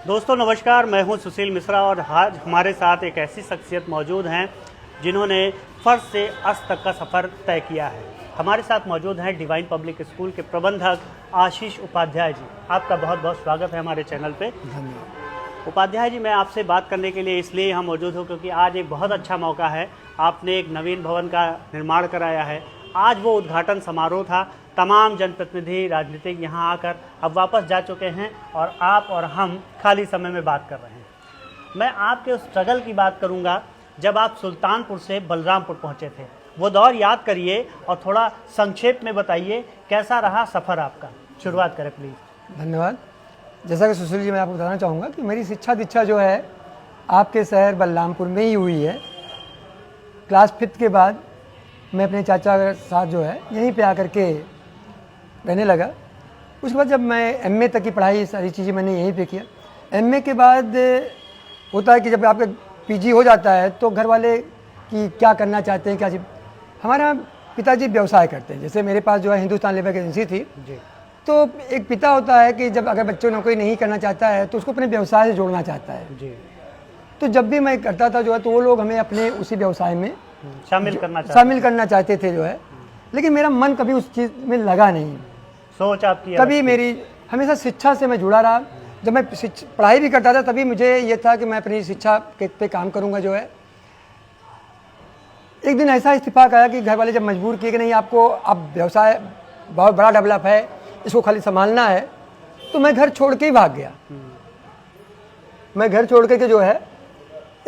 दोस्तों नमस्कार, मैं हूं सुशील मिश्रा और आज हमारे साथ एक ऐसी शख्सियत मौजूद हैं जिन्होंने फर्श से अस्त तक का सफ़र तय किया है। हमारे साथ मौजूद हैं डिवाइन पब्लिक स्कूल के प्रबंधक आशीष उपाध्याय जी। आपका बहुत बहुत स्वागत है हमारे चैनल पे। धन्यवाद। उपाध्याय जी, मैं आपसे बात करने के लिए इसलिए यहाँ मौजूद हूँ क्योंकि आज एक बहुत अच्छा मौका है। आपने एक नवीन भवन का निर्माण कराया है। आज वो उद्घाटन समारोह था। तमाम जनप्रतिनिधि, राजनीतिक यहाँ आकर अब वापस जा चुके हैं और आप और हम खाली समय में बात कर रहे हैं। मैं आपके उस स्ट्रगल की बात करूँगा जब आप सुल्तानपुर से बलरामपुर पहुँचे थे। वो दौर याद करिए और थोड़ा संक्षेप में बताइए कैसा रहा सफ़र आपका। शुरुआत करें प्लीज़। धन्यवाद। जैसा कि सुशील जी, मैं आपको बताना चाहूँगा कि मेरी शिक्षा दीक्षा जो है आपके शहर बलरामपुर में ही हुई है। क्लास 5 के बाद मैं अपने चाचा के साथ जो है यहीं पे आकर के रहने लगा। उसके बाद जब मैं एमए तक की पढ़ाई सारी चीज़ें मैंने यहीं पे किया। एमए के बाद होता है कि जब आपका पीजी हो जाता है तो घर वाले कि क्या करना चाहते हैं, क्या चीज़। हमारे पिताजी व्यवसाय करते हैं। जैसे मेरे पास जो है हिंदुस्तान लेबर एजेंसी थी जी। तो एक पिता होता है कि जब अगर बच्चों नौकरी नहीं करना चाहता है तो उसको अपने व्यवसाय से जोड़ना चाहता है जी। तो जब भी मैं करता था जो है तो वो लोग हमें अपने उसी व्यवसाय में शामिल करना चाहते थे जो है। लेकिन मेरा मन कभी उस चीज़ में लगा नहीं। सोच आपकी कभी मेरी हमेशा शिक्षा से मैं जुड़ा रहा। जब मैं पढ़ाई भी करता था तभी मुझे ये था कि मैं अपनी शिक्षा पे काम करूँगा जो है। एक दिन ऐसा इत्तेफाक आया कि घर वाले जब मजबूर किए कि नहीं, आपको अब व्यवसाय बहुत बड़ा डेवलप है, इसको खाली संभालना है, तो मैं घर छोड़ के ही भाग गया। मैं घर छोड़ के जो है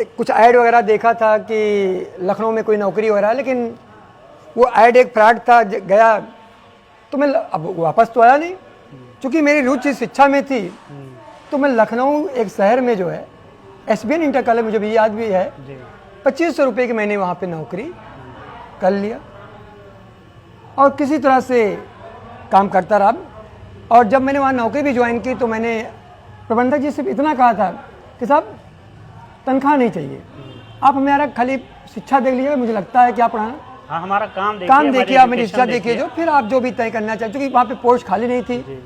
कुछ ऐड वगैरह देखा था कि लखनऊ में कोई नौकरी वगैरह, लेकिन वो ऐड एक फ्रॉड था। गया तो मैं अब वापस तो आया नहीं, क्योंकि मेरी रुचि शिक्षा में थी। तो मैं लखनऊ एक शहर में जो है SBN इंटर कॉलेज, मुझे भी याद भी है, 2500 रुपये की मैंने वहाँ पे नौकरी कर लिया और किसी तरह से काम करता रहा। और जब मैंने वहाँ नौकरी भी ज्वाइन की तो मैंने प्रबंधक जी से इतना कहा था कि साहब तनख्वाह नहीं चाहिए, आप हमारा खाली शिक्षा देख लीजिए, मुझे लगता है कि आप पढ़ाना, हाँ, हमारा काम देखिए, आप मेरी शिक्षा देखिए, जो फिर आप जो भी तय करना चाहते, क्योंकि वहाँ पे पोस्ट खाली नहीं थी।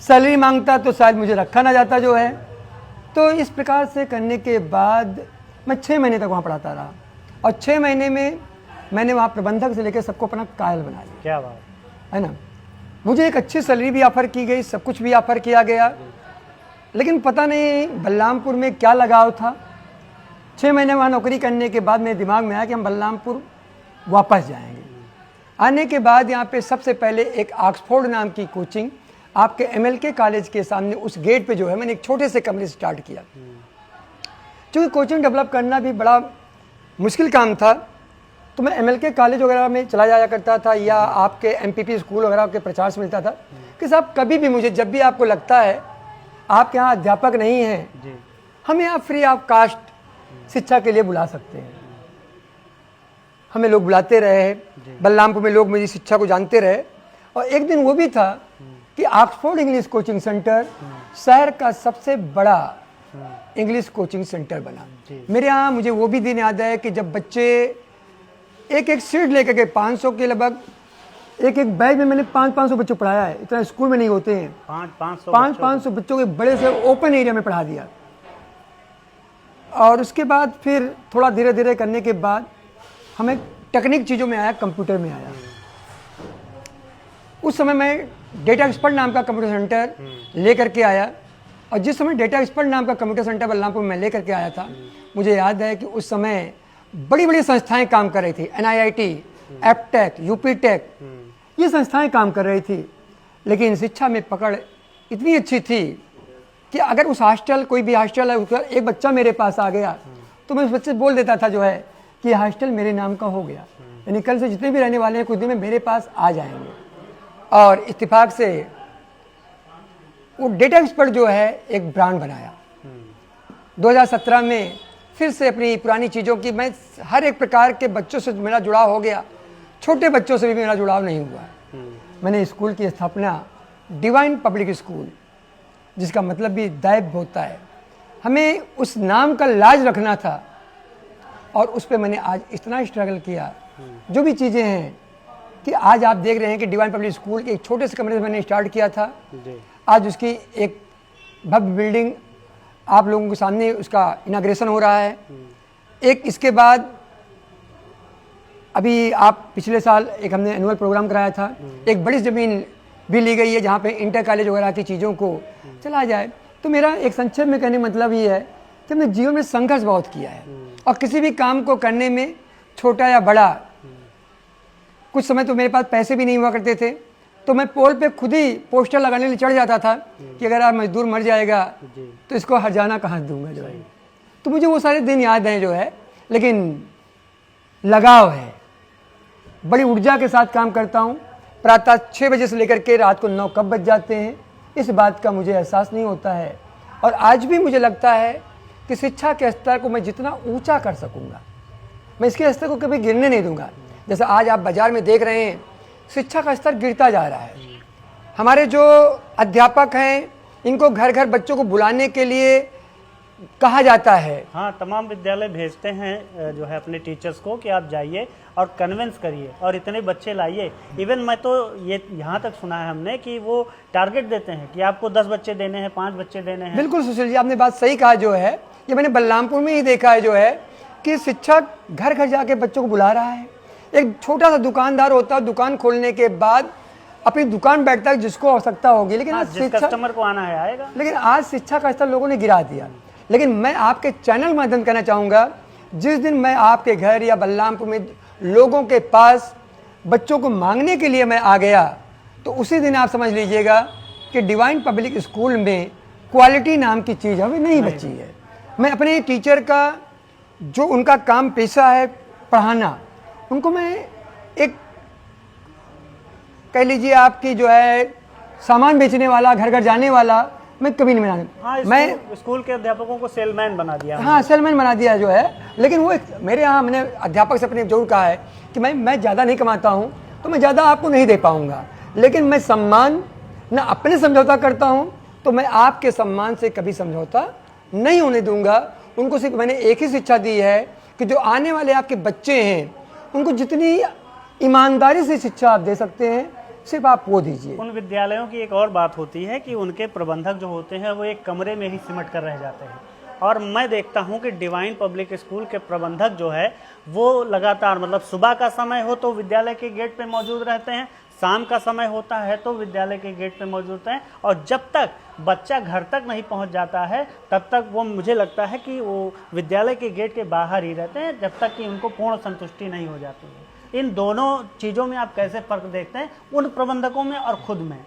सैलरी मांगता तो शायद मुझे रखा ना जाता जो है। तो इस प्रकार से करने के बाद मैं 6 महीने तक वहाँ पढ़ाता रहा और 6 महीने में मैंने वहाँ प्रबंधक से लेकर सबको अपना कायल बना लिया। क्या बात है ना। मुझे एक अच्छी सैलरी भी ऑफ़र की गई, सब कुछ भी ऑफ़र किया गया, लेकिन पता नहीं बलरामपुर में क्या लगाव था। 6 महीने वहाँ नौकरी करने के बाद मेरे दिमाग में आया कि हम बलरामपुर वापस जाएंगे। आने के बाद यहाँ पे सबसे पहले एक ऑक्सफोर्ड नाम की कोचिंग आपके MLK कॉलेज के सामने उस गेट पे जो है मैंने एक छोटे से कमरे से स्टार्ट किया। क्योंकि कोचिंग डेवलप करना भी बड़ा मुश्किल काम था, तो मैं MLK कॉलेज वगैरह में चला जाया करता था या आपके MPP स्कूल वगैरह के प्रचार से मिलता था कि साहब कभी भी मुझे, जब भी आपको लगता है आपके यहाँ अध्यापक नहीं हैं, हमें आप फ्री ऑफ कास्ट शिक्षा के लिए बुला सकते हैं। हमें लोग बुलाते रहे, बलरामपुर में लोग मेरी शिक्षा को जानते रहे। और एक दिन वो भी था कि ऑक्सफोर्ड इंग्लिश कोचिंग सेंटर शहर का सबसे बड़ा इंग्लिश कोचिंग सेंटर बना। मेरे यहाँ मुझे वो भी दिन याद है कि जब बच्चे एक एक सीट लेकर के 500 के लगभग एक बैच में मैंने 500 बच्चों पढ़ाया है। इतना स्कूल में नहीं होते हैं। 500 बच्चों के बड़े से ओपन एरिया में पढ़ा दिया। और उसके बाद फिर थोड़ा धीरे धीरे करने के बाद हमें टेक्निक चीज़ों में आया, कंप्यूटर में आया। उस समय मैं डेटा एक्सपर्ट नाम का कंप्यूटर सेंटर लेकर के आया। और जिस समय डेटा एक्सपर्ट नाम का कंप्यूटर सेंटर बलरामपुर में लेकर के आया था, मुझे याद है कि उस समय बड़ी बड़ी संस्थाएं काम कर रही थी। NIIT, एपटेक, UPTech, ये संस्थाएं काम कर रही थी। लेकिन शिक्षा में पकड़ इतनी अच्छी थी कि अगर उस हॉस्टल, कोई भी हॉस्टल है, एक बच्चा मेरे पास आ गया तो मैं उस बच्चे से बोल देता था जो है कि हॉस्टल मेरे नाम का हो गया, यानी कल से जितने भी रहने वाले हैं कुछ दिन में मेरे पास आ जाएंगे। और इत्तेफाक से वो डेटा एक्सपर्ट जो है एक ब्रांड बनाया। 2017 में फिर से अपनी पुरानी चीज़ों की, मैं हर एक प्रकार के बच्चों से मेरा जुड़ाव हो गया, छोटे बच्चों से भी मेरा जुड़ाव नहीं हुआ। मैंने स्कूल की स्थापना डिवाइन पब्लिक स्कूल, जिसका मतलब भी दैव होता है, हमें उस नाम का लाज रखना था और उस पर मैंने आज इतना स्ट्रगल किया। जो भी चीज़ें हैं कि आज आप देख रहे हैं कि डिवाइन पब्लिक स्कूल के एक छोटे से कमरे से मैंने स्टार्ट किया था, आज उसकी एक भव्य बिल्डिंग आप लोगों के सामने उसका इनाग्रेशन हो रहा है। एक इसके बाद अभी आप पिछले साल एक हमने एनुअल प्रोग्राम कराया था, एक बड़ी ज़मीन भी ली गई है जहाँ पे इंटर कॉलेज वगैरह की चीज़ों को चला जाए। तो मेरा एक संक्षेप में कहने का मतलब ये है कि हमने जीवन में संघर्ष बहुत किया है और किसी भी काम को करने में छोटा या बड़ा, कुछ समय तो मेरे पास पैसे भी नहीं हुआ करते थे तो मैं पोल पे खुद ही पोस्टर लगाने के लिए चढ़ जाता था कि अगर आप मजदूर मर जाएगा तो इसको हर्जाना कहाँ दूंगा जो है। तो मुझे वो सारे दिन याद हैं जो है, लेकिन लगाव है, बड़ी ऊर्जा के साथ काम करता हूँ। प्रातः 6 बजे से लेकर के रात को 9 कब बज जाते हैं इस बात का मुझे एहसास नहीं होता है। और आज भी मुझे लगता है कि शिक्षा के स्तर को मैं जितना ऊंचा कर सकूंगा, मैं इसके स्तर को कभी गिरने नहीं दूंगा। जैसे आज आप बाजार में देख रहे हैं शिक्षा का स्तर गिरता जा रहा है। हमारे जो अध्यापक हैं इनको घर घर बच्चों को बुलाने के लिए कहा जाता है। हाँ, तमाम विद्यालय भेजते हैं जो है अपने टीचर्स को कि आप जाइए और कन्विंस करिए और इतने बच्चे लाइए। इवन मैं तो ये यहाँ तक सुना है हमने कि वो टारगेट देते हैं कि आपको 10 बच्चे देने हैं, 5 बच्चे देने हैं। बिल्कुल सुशील जी, आपने बात सही कहा जो है, ये मैंने बलरामपुर में ही देखा है जो है कि शिक्षक घर घर जाके बच्चों को बुला रहा है। एक छोटा सा दुकानदार होता है, दुकान खोलने के बाद अपनी दुकान बैठता है जिसको आवश्यकता होगी, लेकिन हाँ, आज जिस कस्टमर को आना है आएगा। लेकिन आज शिक्षा का स्तर लोगों ने गिरा दिया। लेकिन मैं आपके चैनल माध्यम कहना चाहूँगा, जिस दिन मैं आपके घर या बलरामपुर में लोगों के पास बच्चों को मांगने के लिए मैं आ गया तो उसी दिन आप समझ लीजिएगा कि डिवाइन पब्लिक स्कूल में क्वालिटी नाम की चीज़ अभी नहीं बची है। मैं अपने टीचर का जो उनका काम पेशा है पढ़ाना, उनको मैं एक कह लीजिए आपकी जो है सामान बेचने वाला, घर घर जाने वाला मैं कभी नहीं बना। हाँ, मैं स्कूल के अध्यापकों को सेलमैन बना दिया। हाँ, सेलमैन बना दिया जो है। लेकिन वो मेरे यहाँ हमने अध्यापक से अपने जरूर कहा है कि मैं ज़्यादा नहीं कमाता हूँ तो मैं ज़्यादा आपको नहीं दे पाऊँगा, लेकिन मैं सम्मान न अपने समझौता करता हूँ तो मैं आपके सम्मान से कभी समझौता नहीं होने दूंगा। उनको सिर्फ मैंने एक ही शिक्षा दी है कि जो आने वाले आपके बच्चे हैं उनको जितनी ईमानदारी से शिक्षा आप दे सकते हैं सिर्फ आप वो दीजिए। उन विद्यालयों की एक और बात होती है कि उनके प्रबंधक जो होते हैं वो एक कमरे में ही सिमट कर रह जाते हैं। और मैं देखता हूं कि डिवाइन पब्लिक स्कूल के प्रबंधक जो है वो लगातार, मतलब सुबह का समय हो तो विद्यालय के गेट पे मौजूद रहते हैं, शाम का समय होता है तो विद्यालय के गेट पे मौजूद हैं, और जब तक बच्चा घर तक नहीं पहुंच जाता है तब तक वो, मुझे लगता है कि वो विद्यालय के गेट के बाहर ही रहते हैं जब तक कि उनको पूर्ण संतुष्टि नहीं हो जाती है। इन दोनों चीज़ों में आप कैसे फ़र्क देखते हैं, उन प्रबंधकों में और खुद में?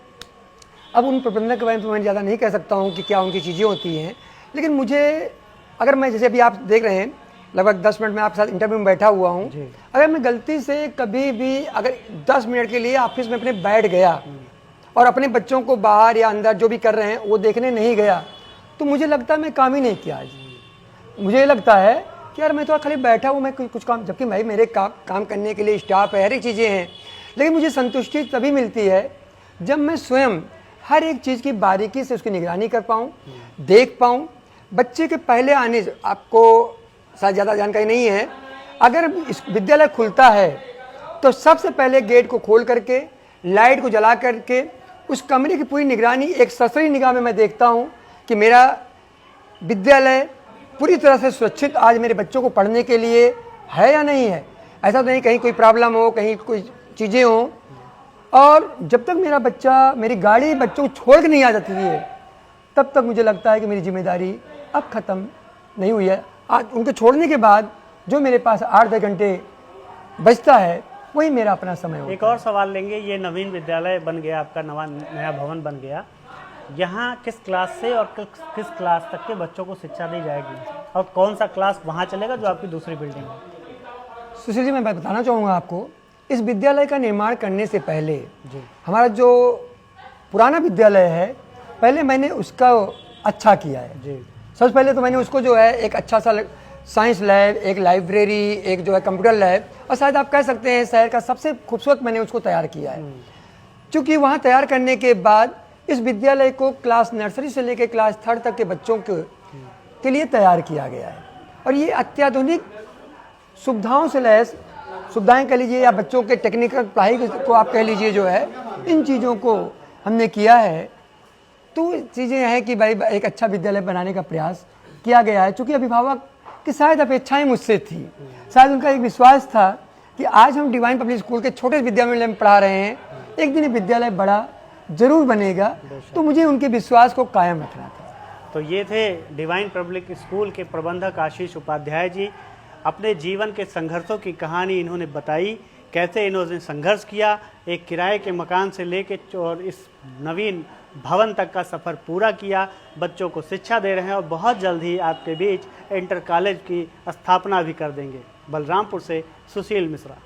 अब उन प्रबंधक के बारे में तो मैं ज़्यादा नहीं कह सकता हूँ कि क्या उनकी चीज़ें होती हैं, लेकिन मुझे अगर मैं जैसे अभी आप देख रहे हैं लगभग 10 मिनट में आपके साथ इंटरव्यू में बैठा हुआ हूँ, अगर मैं गलती से कभी भी अगर 10 मिनट के लिए ऑफिस में अपने बैठ गया और अपने बच्चों को बाहर या अंदर जो भी कर रहे हैं वो देखने नहीं गया तो मुझे लगता है मैं काम ही नहीं किया आज। मुझे लगता है कि यार मैं तो खाली बैठा हूँ, मैं कुछ काम, जबकि भाई मेरे काम करने के लिए स्टाफ है, हर एक चीज़ें हैं, लेकिन मुझे संतुष्टि तभी मिलती है जब मैं स्वयं हर एक चीज़ की बारीकी से उसकी निगरानी कर पाऊँ, देख पाऊँ। बच्चे के पहले आने से, आपको शायद ज़्यादा जानकारी नहीं है, अगर इस विद्यालय खुलता है तो सबसे पहले गेट को खोल करके लाइट को जला करके उस कमरे की पूरी निगरानी एक ससरी निगाह में मैं देखता हूँ कि मेरा विद्यालय पूरी तरह से सुरक्षित आज मेरे बच्चों को पढ़ने के लिए है या नहीं है। ऐसा तो नहीं कहीं कोई प्रॉब्लम हो, कहीं कोई चीज़ें हों। और जब तक मेरा बच्चा, मेरी गाड़ी बच्चों को छोड़ के नहीं आ जाती है तब तक मुझे लगता है कि मेरी जिम्मेदारी अब ख़त्म नहीं हुई है। आज उनके छोड़ने के बाद जो मेरे पास 8-10 घंटे बचता है वही मेरा अपना समय होता है। एक और सवाल लेंगे, ये नवीन विद्यालय बन गया, आपका नया भवन बन गया, यहाँ किस क्लास से और किस क्लास तक के बच्चों को शिक्षा दी जाएगी और कौन सा क्लास वहाँ चलेगा जो आपकी दूसरी बिल्डिंग है? सुशील जी, मैं बताना चाहूँगा आपको, इस विद्यालय का निर्माण करने से पहले हमारा जो पुराना विद्यालय है पहले मैंने उसका अच्छा किया है जी। सबसे पहले तो मैंने उसको जो है एक अच्छा सा साइंस लैब, एक लाइब्रेरी, एक जो है कंप्यूटर लैब, और शायद आप कह सकते हैं शहर का सबसे खूबसूरत मैंने उसको तैयार किया है। क्योंकि वहाँ तैयार करने के बाद इस विद्यालय को क्लास नर्सरी से लेकर क्लास 3 तक के बच्चों के लिए तैयार किया गया है। और ये अत्याधुनिक सुविधाओं से लैस, सुविधाएं कह लीजिए या बच्चों के टेक्निकल पढ़ाई को आप कह लीजिए, जो है इन चीज़ों को हमने किया है। तो चीज़ें हैं कि भाई एक अच्छा विद्यालय बनाने का प्रयास किया गया है। चूँकि अभिभावक की शायद अपेक्षाएं मुझसे थी, शायद उनका एक विश्वास था कि आज हम डिवाइन पब्लिक स्कूल के छोटे विद्यालय में पढ़ा रहे हैं, एक दिन ये विद्यालय बड़ा जरूर बनेगा, तो मुझे उनके विश्वास को कायम रखना था। तो ये थे डिवाइन पब्लिक स्कूल के प्रबंधक आशीष उपाध्याय जी। अपने जीवन के संघर्षों की कहानी इन्होंने बताई, कैसे इन्होंने संघर्ष किया, एक किराए के मकान से लेके और इस नवीन भवन तक का सफ़र पूरा किया, बच्चों को शिक्षा दे रहे हैं और बहुत जल्द ही आपके बीच इंटर कॉलेज की स्थापना भी कर देंगे। बलरामपुर से सुशील मिश्रा।